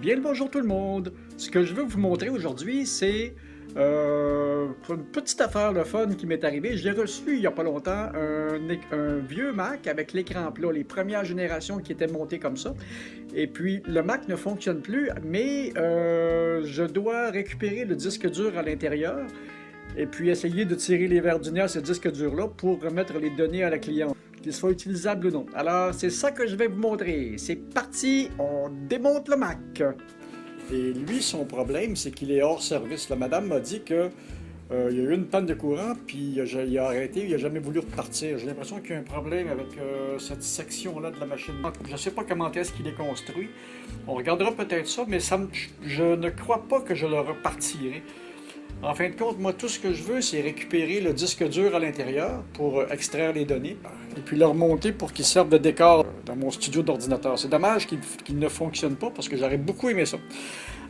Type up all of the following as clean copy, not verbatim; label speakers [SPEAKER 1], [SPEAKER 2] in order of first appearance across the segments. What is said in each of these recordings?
[SPEAKER 1] Bien le bonjour tout le monde! Ce que je veux vous montrer aujourd'hui, c'est une petite affaire le fun qui m'est arrivée. J'ai reçu il n'y a pas longtemps un vieux Mac avec l'écran plat, les premières générations qui étaient montées comme ça. Et puis le Mac ne fonctionne plus, mais je dois récupérer le disque dur à l'intérieur et puis essayer de tirer les verres du nez à ce disque dur-là pour remettre les données à la cliente, qu'il soit utilisable ou non. Alors, c'est ça que je vais vous montrer. C'est parti, on démonte le Mac. Et lui, son problème, c'est qu'il est hors service. La madame m'a dit que il y a eu une panne de courant, puis il a arrêté, il n'a jamais voulu repartir. J'ai l'impression qu'il y a un problème avec cette section-là de la machine. Je ne sais pas comment est-ce qu'il est construit. On regardera peut-être ça, mais je ne crois pas que je le repartirai. En fin de compte, moi, tout ce que je veux, c'est récupérer le disque dur à l'intérieur pour extraire les données et puis le remonter pour qu'il serve de décor dans mon studio d'ordinateur. C'est dommage qu'il ne fonctionne pas parce que j'aurais beaucoup aimé ça.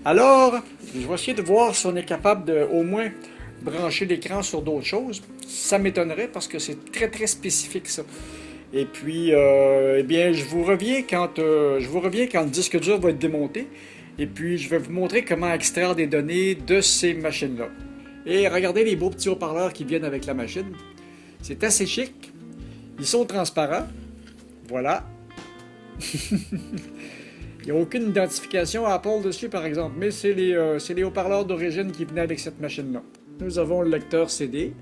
[SPEAKER 1] Alors, je vais essayer de voir si on est capable de, au moins, brancher l'écran sur d'autres choses. Ça m'étonnerait parce que c'est très, très spécifique, ça. Et puis, eh bien, je vous reviens quand le disque dur va être démonté. Et puis, je vais vous montrer comment extraire des données de ces machines-là. Et regardez les beaux petits haut-parleurs qui viennent avec la machine. C'est assez chic. Ils sont transparents. Voilà. Il n'y a aucune identification Apple dessus, par exemple. Mais c'est les haut-parleurs d'origine qui venaient avec cette machine-là. Nous avons le lecteur CD.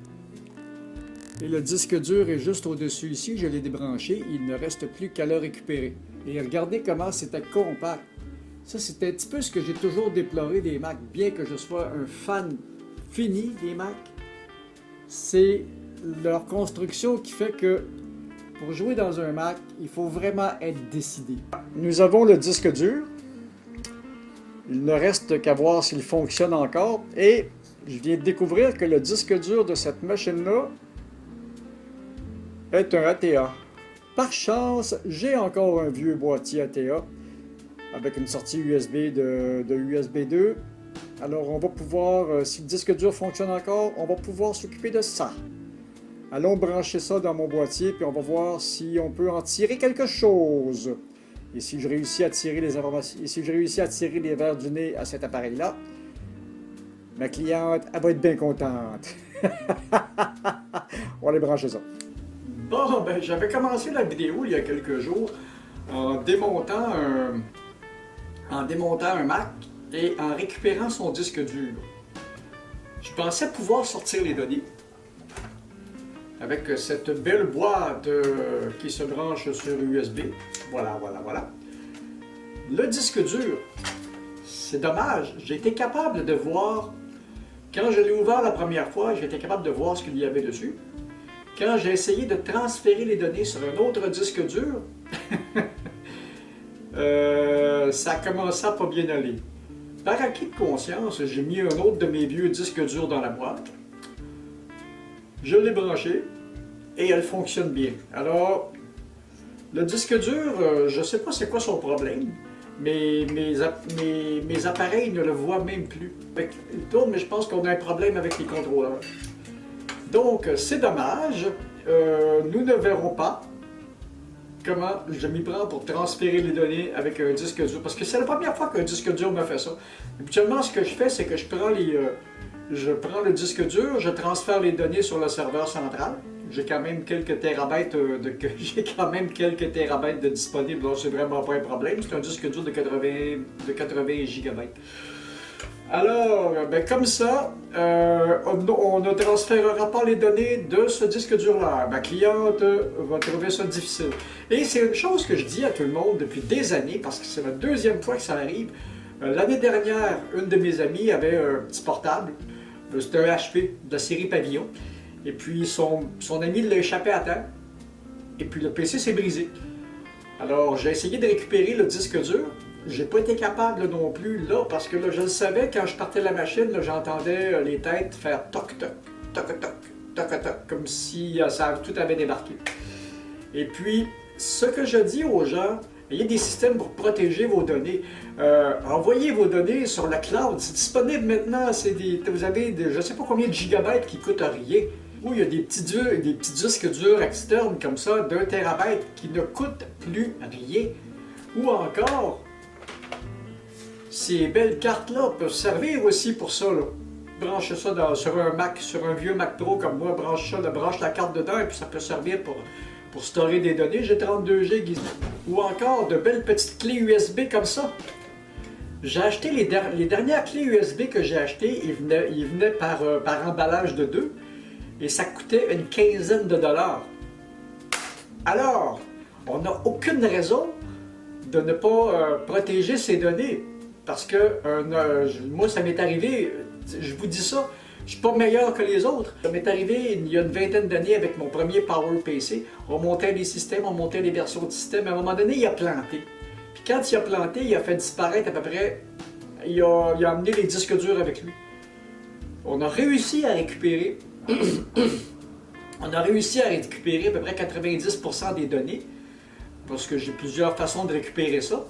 [SPEAKER 1] Et le disque dur est juste au-dessus ici. Je l'ai débranché. Il ne reste plus qu'à le récupérer. Et regardez comment c'était compact. Ça, c'est un petit peu ce que j'ai toujours déploré des Macs, bien que je sois un fan fini des Macs. C'est leur construction qui fait que pour jouer dans un Mac, il faut vraiment être décidé. Nous avons le disque dur. Il ne reste qu'à voir s'il fonctionne encore. Et je viens de découvrir que le disque dur de cette machine-là est un ATA. Par chance, j'ai encore un vieux boîtier ATA avec une sortie USB de USB 2. Alors on va pouvoir, si le disque dur fonctionne encore, on va pouvoir s'occuper de ça. Allons brancher ça dans mon boîtier, puis on va voir si on peut en tirer quelque chose. Et si je réussis à tirer les informations, et si je réussis à tirer les verres du nez à cet appareil-là, ma cliente, elle va être bien contente. On va aller brancher ça. Bon, ben j'avais commencé la vidéo il y a quelques jours en démontant un Mac et en récupérant son disque dur. Je pensais pouvoir sortir les données avec cette belle boîte qui se branche sur USB. Voilà. Le disque dur, c'est dommage, j'ai été capable de voir, quand je l'ai ouvert la première fois, j'ai été capable de voir ce qu'il y avait dessus. Quand j'ai essayé de transférer les données sur un autre disque dur, ça a commencé à pas bien aller. Par acquis de conscience, j'ai mis un autre de mes vieux disques durs dans la boîte. Je l'ai branché et elle fonctionne bien. Alors, le disque dur, je ne sais pas c'est quoi son problème, mais mes appareils ne le voient même plus. Il tourne, mais je pense qu'on a un problème avec les contrôleurs. Donc, c'est dommage. Nous ne verrons pas comment je m'y prends pour transférer les données avec un disque dur. Parce que c'est la première fois qu'un disque dur me fait ça. Habituellement, ce que je fais, c'est que je prends le disque dur, je transfère les données sur le serveur central. J'ai quand même quelques terabytes de disponibles, donc c'est vraiment pas un problème. C'est un disque dur de 80 gigabytes. Alors, ben comme ça, on ne transférera pas les données de ce disque dur-là. Ma cliente va trouver ça difficile. Et c'est une chose que je dis à tout le monde depuis des années, parce que c'est la deuxième fois que ça arrive. L'année dernière, une de mes amies avait un petit portable. C'était un HP de la série Pavillon. Et puis, son ami l'a échappé à temps. Et puis, le PC s'est brisé. Alors, j'ai essayé de récupérer le disque dur. J'ai pas été capable non plus là, parce que là, je le savais, quand je partais de la machine, j'entendais les têtes faire toc toc, toc toc, toc toc, comme si tout avait débarqué. Et puis, ce que je dis aux gens, il y a des systèmes pour protéger vos données. Envoyez vos données sur la cloud, c'est disponible maintenant, vous avez je ne sais pas combien de gigabytes qui coûtent rien. Ou il y a des petits disques durs externes comme ça, d'1 terabyte, qui ne coûtent plus rien. Ou encore, Ces belles cartes-là peuvent servir aussi pour ça, là. Branche ça sur un Mac, sur un vieux Mac Pro comme moi, branche la carte dedans et puis ça peut servir pour stocker des données. J'ai 32 GB. Ou encore de belles petites clés USB comme ça. J'ai acheté les dernières clés USB que j'ai achetées, ils venaient par emballage de 2 et ça coûtait une quinzaine de dollars. Alors, on n'a aucune raison de ne pas protéger ces données parce que moi ça m'est arrivé, je vous dis ça, je suis pas meilleur que les autres. Ça m'est arrivé il y a une vingtaine d'années avec mon premier PowerPC, on montait les systèmes, on montait les versions de système, à un moment donné il a planté. Puis quand il a planté, il a fait disparaître à peu près, il a amené les disques durs avec lui. On a réussi à récupérer, à peu près 90% des données, parce que j'ai plusieurs façons de récupérer ça.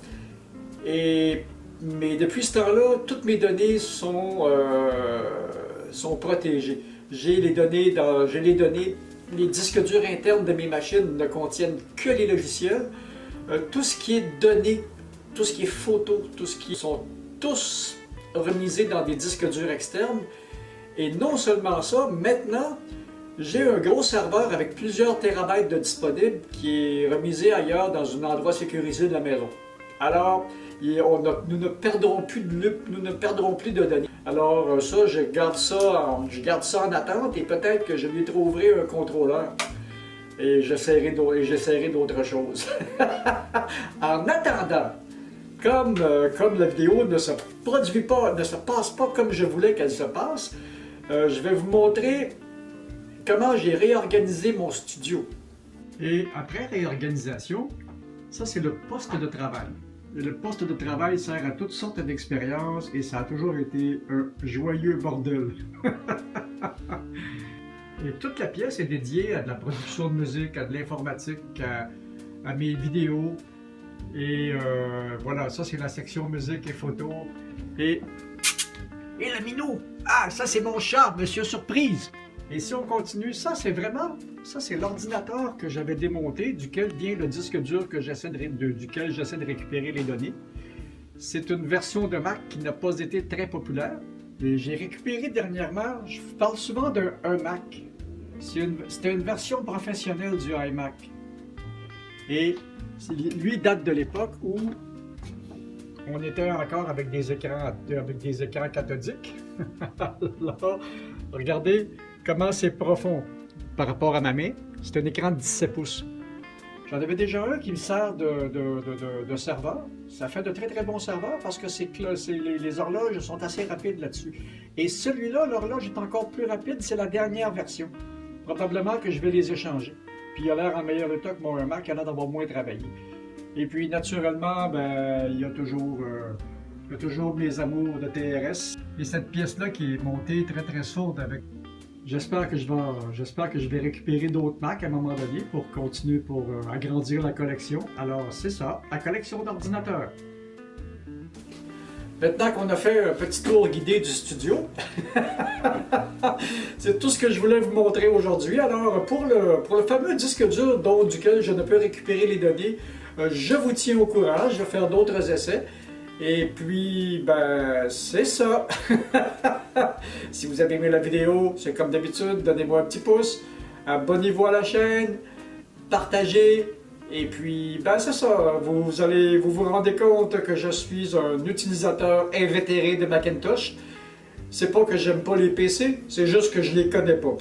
[SPEAKER 1] Mais depuis ce temps-là, toutes mes données sont protégées. J'ai les données, les disques durs internes de mes machines ne contiennent que les logiciels. Tout ce qui est données, tout ce qui est photos, sont tous remisés dans des disques durs externes. Et non seulement ça, maintenant, j'ai un gros serveur avec plusieurs terabytes de disponibles qui est remisé ailleurs dans un endroit sécurisé de la maison. Alors, nous ne perdrons plus de données. Alors ça, je garde ça en attente et peut-être que je lui trouverai un contrôleur. Et j'essaierai d'autres choses. En attendant, comme la vidéo ne se passe pas comme je voulais qu'elle se passe, je vais vous montrer comment j'ai réorganisé mon studio. Et après réorganisation, ça c'est le poste de travail. Et le poste de travail sert à toutes sortes d'expériences et ça a toujours été un joyeux bordel. Et toute la pièce est dédiée à de la production de musique, à de l'informatique, à mes vidéos. Et voilà, ça c'est la section musique et photos. Et le minou! Ah, ça c'est mon chat, Monsieur Surprise! Et si on continue, ça c'est l'ordinateur que j'avais démonté, duquel vient le disque dur duquel j'essaie de récupérer les données. C'est une version de Mac qui n'a pas été très populaire. Et j'ai récupéré dernièrement, je vous parle souvent d'un Mac. C'était une version professionnelle du iMac. Et lui date de l'époque où on était encore avec des écrans cathodiques. Alors, regardez comment c'est profond par rapport à ma main. C'est un écran de 17 pouces. J'en avais déjà un qui me sert de serveur. Ça fait de très très bons serveurs parce que les horloges sont assez rapides là-dessus. Et celui-là, l'horloge est encore plus rapide, c'est la dernière version. Probablement que je vais les échanger. Puis il a l'air en meilleur état que mon Mac, il a l'air d'avoir moins travaillé. Et puis naturellement, ben, il y a toujours mes amours de TRS. Et cette pièce-là qui est montée très très sourde avec. J'espère que je vais récupérer d'autres Macs à un moment donné pour continuer, pour agrandir la collection. Alors c'est ça, la collection d'ordinateurs. Maintenant qu'on a fait un petit tour guidé du studio, c'est tout ce que je voulais vous montrer aujourd'hui. Alors pour le fameux disque dur duquel je ne peux récupérer les données, je vous tiens au courant, je vais faire d'autres essais. Et puis, ben, c'est ça. Si vous avez aimé la vidéo, c'est comme d'habitude, donnez-moi un petit pouce, abonnez-vous à la chaîne, partagez, et puis, ben, c'est ça. Vous vous rendez compte que je suis un utilisateur invétéré de Macintosh. C'est pas que j'aime pas les PC, c'est juste que je les connais pas.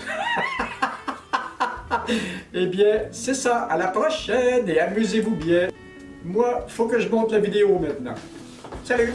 [SPEAKER 1] Eh bien, c'est ça. À la prochaine et amusez-vous bien. Moi, faut que je monte la vidéo maintenant. Salut!